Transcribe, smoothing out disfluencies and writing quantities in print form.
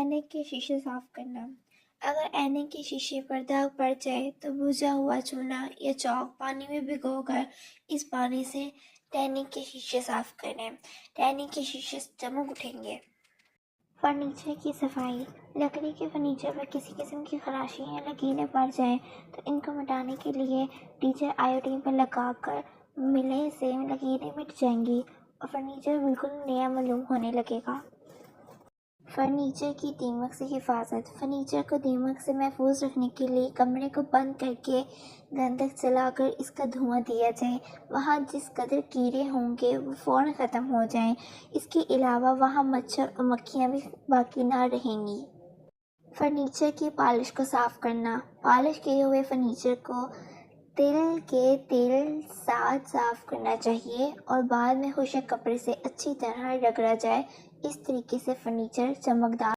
اینک کے شیشے صاف کرنا۔ اگر اینک کے شیشے پر داغ پڑ جائے تو بھجا ہوا چونا یا چاک پانی میں بھگو کر اس پانی سے ٹینک کے شیشے صاف کریں۔ ٹینک کے شیشے چمک اٹھیں گے۔ فرنیچر کی صفائی۔ لکڑی کے فرنیچر پر کسی قسم کی خراشی یا لکیریں پڑ جائیں تو ان کو مٹانے کے لیے ٹیچر آیوڈین پر لگا کر ملنے سے لکیریں مٹ جائیں گی اور فرنیچر بالکل نیا معلوم ہونے لگے گا۔ فرنیچر کی دیمک سے حفاظت۔ فرنیچر کو دیمک سے محفوظ رکھنے کے لیے کمرے کو بند کر کے گندھک جلا کر اس کا دھواں دیا جائے۔ وہاں جس قدر کیڑے ہوں گے وہ فوراً ختم ہو جائیں۔ اس کے علاوہ وہاں مچھر اور مکھیاں بھی باقی نہ رہیں گی۔ فرنیچر کی پالش کو صاف کرنا۔ پالش کیے ہوئے فرنیچر کو تل کے تیل ساتھ صاف کرنا چاہیے اور بعد میں خشک کپڑے سے اچھی طرح رگڑا جائے۔ اس طریقے سے فرنیچر چمکدار